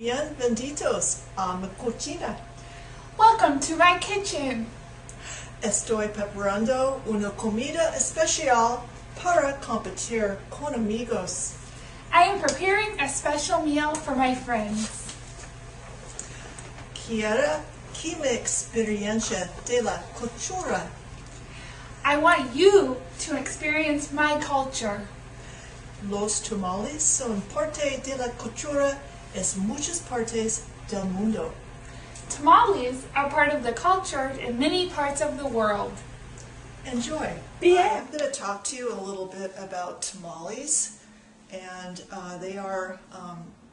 Bienvenidos a mi cocina. Welcome to my kitchen. Estoy preparando una comida especial para compartir con amigos. I am preparing a special meal for my friends. Quiero que mi experiencia de la cultura. I want you to experience my culture. Los tamales son parte de la cultura en muchas partes del mundo. Tamales are part of the culture in many parts of the world. Enjoy. Yeah. I'm going to talk to you a little bit about tamales, and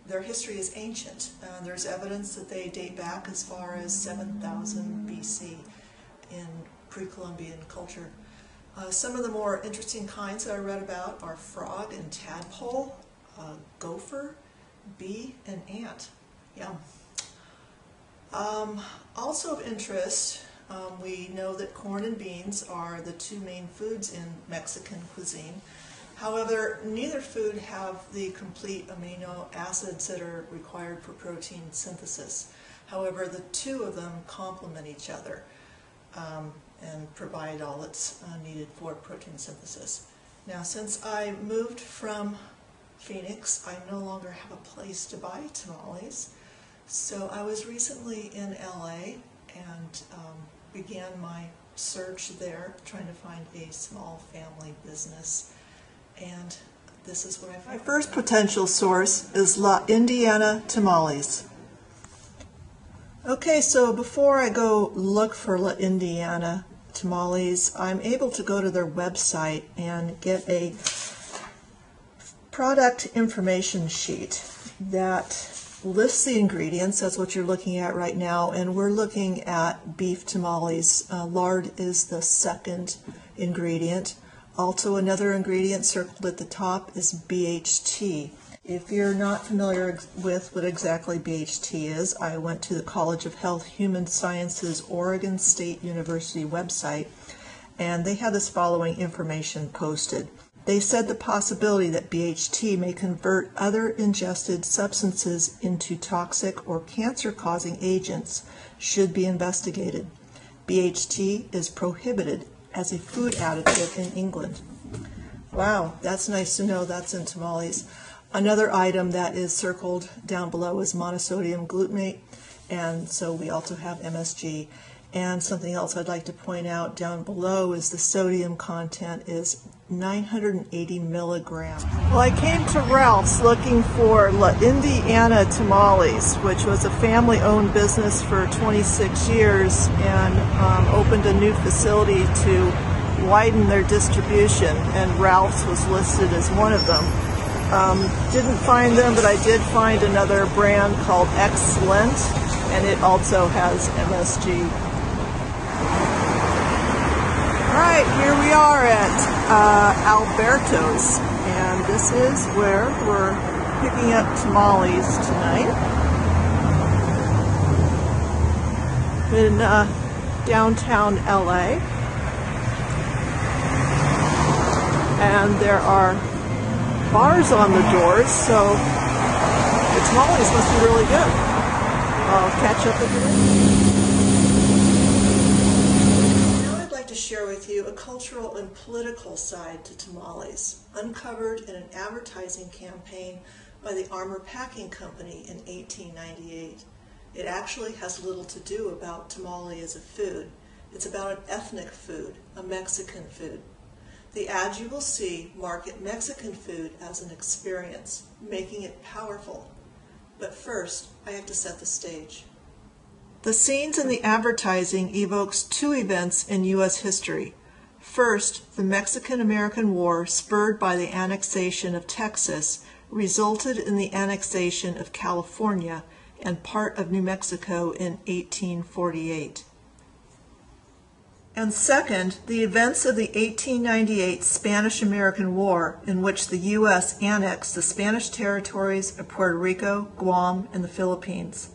their history is ancient. There's evidence that they date back as far as 7,000 BC in pre-Columbian culture. Some of the more interesting kinds that I read about are frog and tadpole, gopher, bee, and ant. Yum. Also of interest, we know that corn and beans are the two main foods in Mexican cuisine. However, neither food have the complete amino acids that are required for protein synthesis. However, the two of them complement each other and provide all that's needed for protein synthesis. Now, since I moved from Phoenix, I no longer have a place to buy tamales. So I was recently in LA and began my search there, trying to find a small family business. And this is what I found. My first potential source is La Indiana Tamales. Okay, so before I go look for La Indiana Tamales, I'm able to go to their website and get a product information sheet that lists the ingredients. That's what you're looking at right now, and we're looking at beef tamales. Lard is the second ingredient. Also, another ingredient circled at the top is BHT. If you're not familiar with what exactly BHT is, I went to the College of Health Human Sciences Oregon State University website, and they had this following information posted. They said the possibility that BHT may convert other ingested substances into toxic or cancer-causing agents should be investigated. BHT is prohibited as a food additive in England. Wow, that's nice to know that's in tamales. Another item that is circled down below is monosodium glutamate, and so we also have MSG. And something else I'd like to point out down below is the sodium content is 980 milligrams. Well, I came to Ralph's looking for La Indiana Tamales, which was a family-owned business for 26 years and opened a new facility to widen their distribution, and Ralph's was listed as one of them. Didn't find them, but I did find another brand called Excellent, and it also has MSG. Alright, here we are at Alberto's, and this is where we're picking up tamales tonight. In downtown LA. And there are bars on the doors, so the tamales must be really good. I'll catch up with you later. Share with you a cultural and political side to tamales, uncovered in an advertising campaign by the Armour Packing Company in 1898. It actually has little to do about tamale as a food. It's about an ethnic food, a Mexican food. The ads you will see market Mexican food as an experience, making it powerful. But first, I have to set the stage. The scenes in the advertising evokes two events in U.S. history. First, the Mexican-American War, spurred by the annexation of Texas, resulted in the annexation of California and part of New Mexico in 1848. And second, the events of the 1898 Spanish-American War, in which the U.S. annexed the Spanish territories of Puerto Rico, Guam, and the Philippines.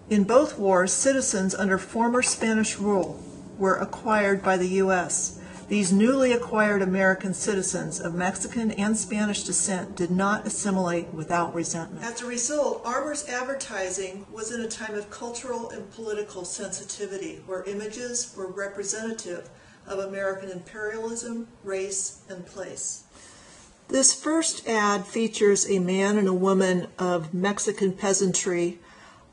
In both wars, citizens under former Spanish rule were acquired by the U.S. These newly acquired American citizens of Mexican and Spanish descent did not assimilate without resentment. As a result, Armour's advertising was in a time of cultural and political sensitivity, where images were representative of American imperialism, race, and place. This first ad features a man and a woman of Mexican peasantry.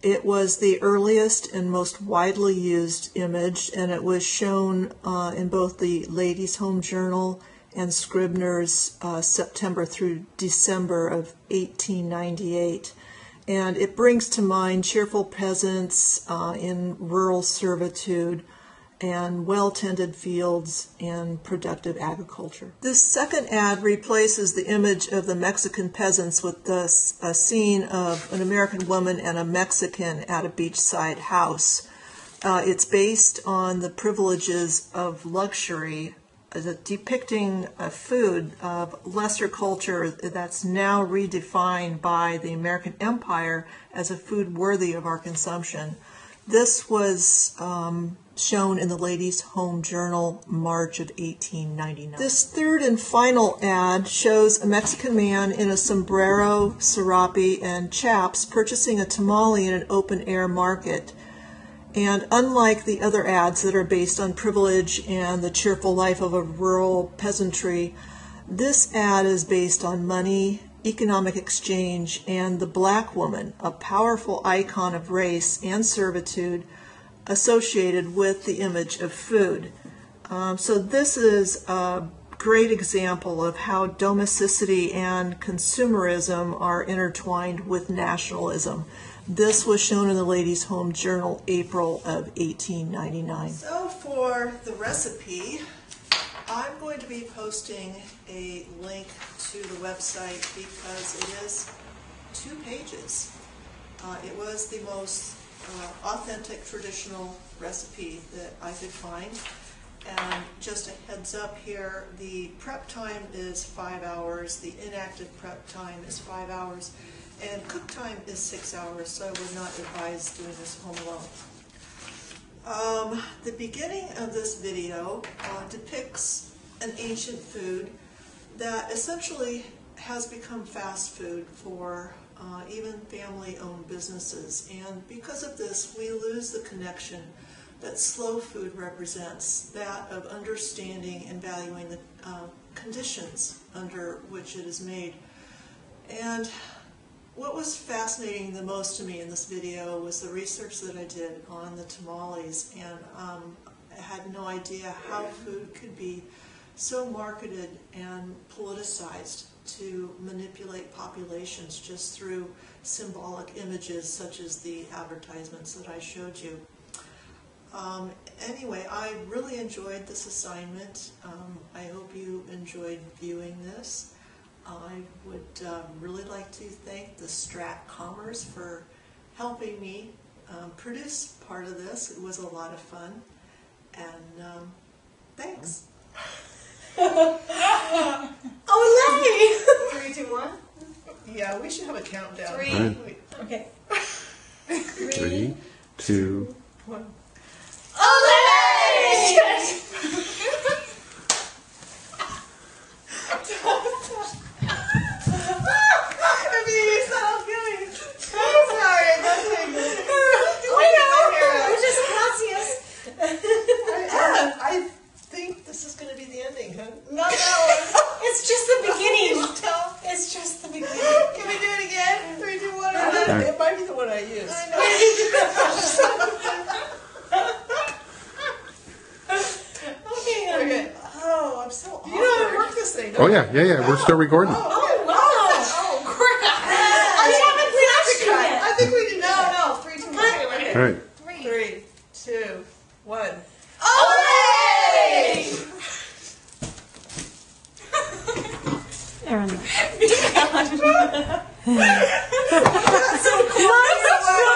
It was the earliest and most widely used image, and it was shown in both the Ladies' Home Journal and Scribner's September through December of 1898. And it brings to mind cheerful peasants in rural servitude and well-tended fields and productive agriculture. This second ad replaces the image of the Mexican peasants with a scene of an American woman and a Mexican at a beachside house. It's based on the privileges of luxury, depicting a food of lesser culture that's now redefined by the American Empire as a food worthy of our consumption. This was shown in the Ladies' Home Journal, March of 1899. This third and final ad shows a Mexican man in a sombrero, serape, and chaps purchasing a tamale in an open-air market. And unlike the other ads that are based on privilege and the cheerful life of a rural peasantry, this ad is based on money, economic exchange, and the black woman, a powerful icon of race and servitude associated with the image of food. So this is a great example of how domesticity and consumerism are intertwined with nationalism. This was shown in the Ladies' Home Journal, April of 1899. So for the recipe, I'm going to be posting a link to the website because it is 2 pages. It was the most authentic traditional recipe that I could find. And just a heads up here, the prep time is 5 hours, the inactive prep time is 5 hours, and cook time is 6 hours, so I would not advise doing this home alone. The beginning of this video depicts an ancient food that essentially has become fast food for even family-owned businesses, and because of this we lose the connection that slow food represents, that of understanding and valuing the conditions under which it is made. And what was fascinating the most to me in this video was the research that I did on the tamales, and I had no idea how food could be so marketed and politicized to manipulate populations just through symbolic images such as the advertisements that I showed you. Anyway, I really enjoyed this assignment. I hope you enjoyed viewing this. I would really like to thank the Strat Commerce for helping me produce part of this. It was a lot of fun, and thanks. Olay! 3, 2, 1. Yeah, we should have a countdown. 3. Right. Okay. 3, 2, 1. Olay! I mean, you sound good. I'm sorry, that's my good. We're just gracias. I think this is going to be the ending, huh? No, it's just the beginning. It's just the beginning. Can we do it again? 3, 2, 1. It might be the one I used. I know. Okay. Oh, I'm so awkward. You know how to work this thing, Oh, yeah. We're still recording. Oh, wow. Oh, crap. I haven't finished yet. I think we do now. No. 3, 2, 1. Okay. All right. 3, 2, 1. Olay! Aaron. That's so cool.